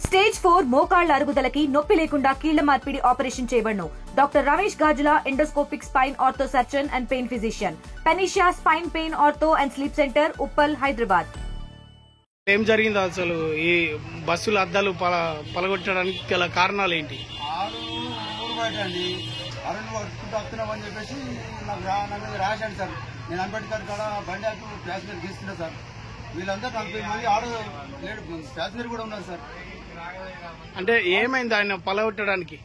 Stage 4 మోకాళ్ల అరుగుదలకి నొప్పి లేకుండా కీళ్ల మార్పిడి ఆపరేషన్ చేయబడును. Doctor Ramesh Gajula, endoscopic spine ortho surgeon and pain physician, Panacea spine pain ortho and sleep centre, Uppal, Hyderabad. ఏం జరిగింది అసలు? ఈ బస్సుల అద్దాలు పలగొట్టడానికి గల కారణాలు ఏంటి? అరుణ్ వర్క్కుంటూ వస్తున్నామని చెప్పేసి నాకు రాశాను సార్. నేను అంబేద్కర్ కాడ బండి ఆకు ప్యాసింజర్ గీస్తున్నా సార్. వీళ్ళందరూ 40 మంది లేడు ప్యాసింజర్ కూడా ఉన్నారు సార్. అంటే ఏమైంది ఆయన పలగొట్టడానికి?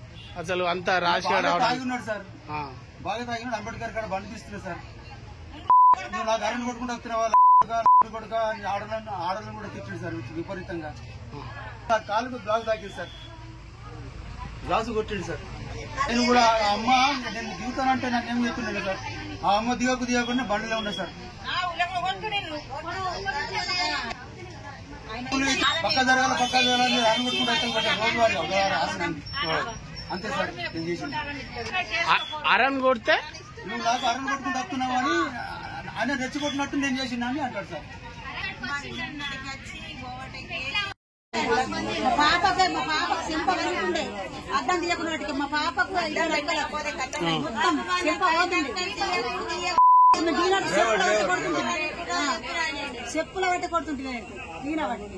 అసలు అంతా రాసి తాగి ఉన్నాడు సార్, బాగా తాగినాడు. అంబేద్కర్ కాడ బండి తీస్తున్నా సార్. నువ్వు నాకు అరుణ్ కొట్టుకుంటూ వస్తున్నా వాళ్ళు కొడుక ఆడలను కూడా తిట్టాడు సార్ విపరీతంగా. కాలుకు బ్లాక్ తాకింది సార్, గ్లాసు కొట్టాడు సార్. నేను కూడా అమ్మ నేను దిగుతానంటే నాకు ఏం చెప్తున్నాను సార్. ఆ అమ్మ దిగకుండా బండిలో ఉన్నా సార్. పక్క జరగాలి అంతే సార్. నేను చేసింది అరణ్ కొడితే నువ్వు నాకు అరణ్ కొట్టుకుంటూ వస్తున్నావు అని ఆయన రెచ్చగొట్టినట్టు నేను చేసిన అని అంటాడు సార్. మా పాపకు సింప వెళ్తుండే అద్దం తీయకున్నట్టుగా మా పాపకు మొత్తం సింప చెప్పుల బట్టి కొడుతుంటే ఈయన బట్టి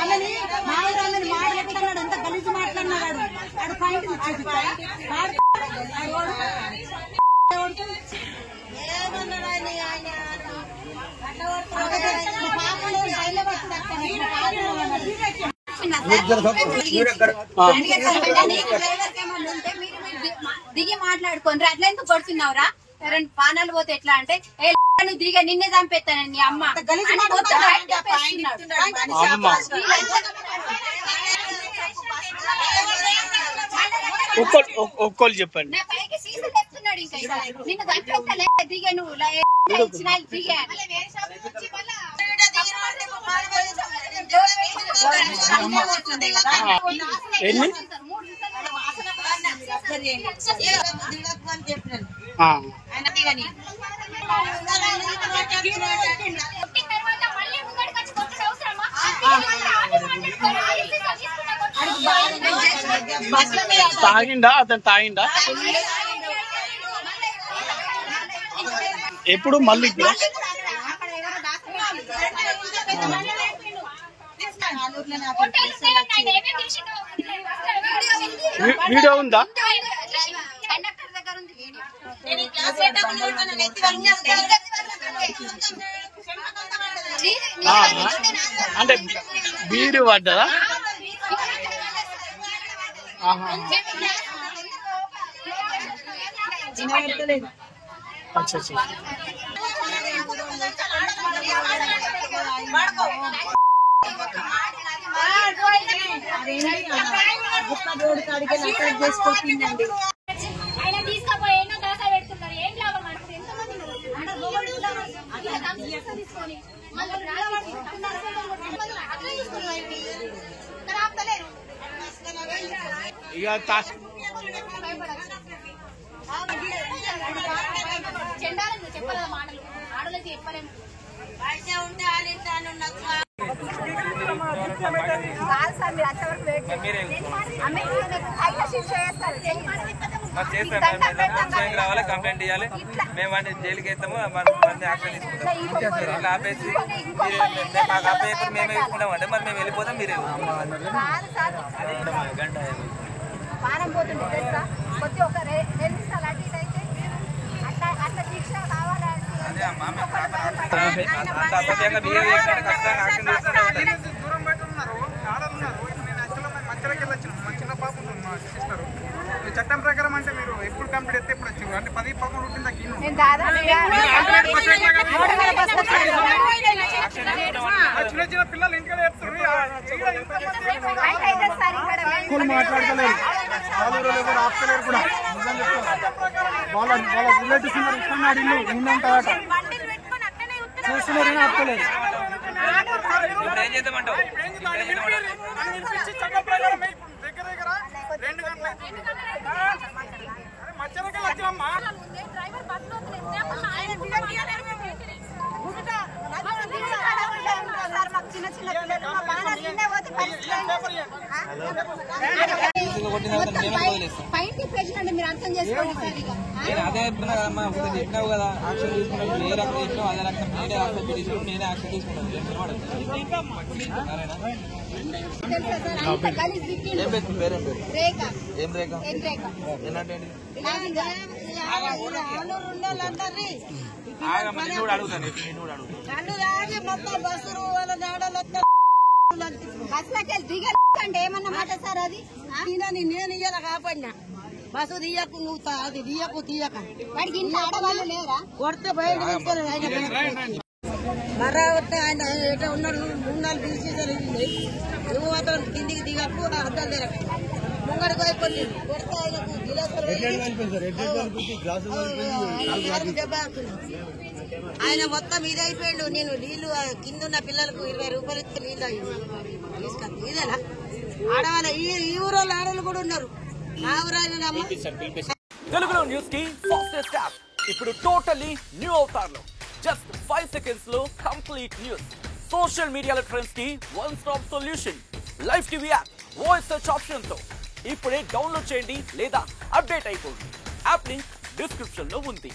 అన్నని మామూలు మాట్లాడుతున్నాడు. అంత గలీజు మాట్లాడినాడు. ఆడు పాయింట్ ఇచ్చేది దిగి మాట్లాడుకోండి. అట్లా ఎందుకు కొడుతున్నావురా? రెండు పానాలు పోతే ఎట్లా అంటే నువ్వు దిగా నిన్నే చంపేస్తానని నీ అమ్మ ఒక్కళ్ళు చెప్పండి. పైకి సీసీ తెస్తున్నాడు. ఇంకా నిన్ను చంపేస్తా దిగా నువ్వు ఇచ్చిన దిగా తాగిండా? అతను తాగిండా? ఎప్పుడు మళ్ళీ వీడియో ఉందా? అంటే వీడియో పడ్డదా? అచ్చా ఆయన తీసుకపోయేనో దోశ పెడుతున్నారు. ఏం లాభం అనుకుంటే ఎంతమంది తీసుకొని చెండాలని చెప్పాలి మాటలు ఆడలకి చెప్పలేము. కాదు సార్, మీరు అంతవరకు వెయిట్ రావాలి, కంప్లైంట్ ఇవ్వాలి. మేము వాడిని జైలుకి వేస్తాము, యాక్షన్ తీసుకుంటాం. ఇట్లా ఆపేసి మాకు ఆపేయకుండా మేమే వేసుకుంటామంటే మరి మేము వెళ్ళిపోతాం. మీరే పానం పోతుంది తెలుసా? కొద్ది ఒక 2 నిమిషాలు అటు ఇటు అయితే అట్లా శిక్ష కావాలంటే అసభ్యంగా బిహేవ్ చేసినట్టు ఖచ్చితంగా యాక్షన్ తీసుకుంటూ ఉంటారు. చట్టం ప్రకారం అంటే మీరు ఎప్పుడు కంప్లీట్ అయితే ఎప్పుడు వచ్చారు? అంటే 10-11 ఉంటుంది. చిన్న చిన్న పిల్లలు ఇంటికి చెప్తారు మాట్లాడతలేరు, ఎవరు ఆపుతలేరు కూడా. వాళ్ళ రిలేటివ్స్ ఉన్నారు, ఇస్తున్నాడు ఇల్లు ఉందంటారట, చూస్తున్నారు ఆపుతలేరు. ఏం చేద్దామంటావు? చట్టం ప్రకారం దగ్గర 2 గంటల మధ్యలోకి వచ్చినమ్మా. చిన్న చిన్న పిల్లలు పైన తిప్పేసినండి మీరు అర్థం చేసుకోండి సార్. ఇక నేను అదే చెప్తున్నా కదమ్మా, ఒకటి చెప్పినావు కదా యాక్షన్ తీసుకున్నావు, ఏ రకం చెప్పినావు అదే రకం నేనే యాక్షన్ తీసుకున్నాను, నేనే యాక్షన్ తీసుకున్నాను. తెలుసా సార్ అంత కలిసి తిట్టిండు. ఏం పేరు? పేరేం పేరు? రేఖ. ఏం రేఖ? ఏం రేఖ? ఏంటంటే ఆనూరుండోళ్ళందరినీ నేను కూడా అడుగుతాను. నన్ను రాజే మొత్తం బస్సులు వాళ్ళ నాడలు బస్సులకి దిగండి ఏమన్నా మాట సార్ అది. నేను ఇయ్యాల కాపాడినా బస్సు తీయకు నువ్వు అది తీయక వాడికి ఇంట్లో ఆడవాళ్ళు లేరా? కొడితే బయట మరా ఆయన ఎట ఉన్నాడు 3-4 బీసీలు నువ్వు అతను కిందికి దిగకు అర్థం తెరక ముంగడికి అయిపోయింది కొడితే ఆయనకు దెబ్బ ఆయన మొత్తం ఇది అయిపోయాడు. నేను నీళ్లు కింద ఉన్న పిల్లలకు 20 రూపాయలు ఇస్తే నీళ్ళు తీసుకొస్తాను. ఇదేనా ఆడవాళ్ళ ఈ ఊరోళ్ళు ఆడవాళ్ళు కూడా ఉన్నారు. ఆ ఊరాయన తెలుగులో న్యూస్ కి ఫాస్టెస్ట్ యాప్ ఇప్పుడు టోటలీ న్యూ అవతార్లో జస్ట్ 5 seconds లో కంప్లీట్ న్యూస్. సోషల్ మీడియాలో ట్రెండ్స్ కి one stop solution. Live TV app voice search option తో ఇప్పుడే డౌన్లోడ్ చేయండి లేదా అప్డేట్ అయిపోండి. యాప్ లింక్ డిస్క్రిప్షన్ లో ఉంది.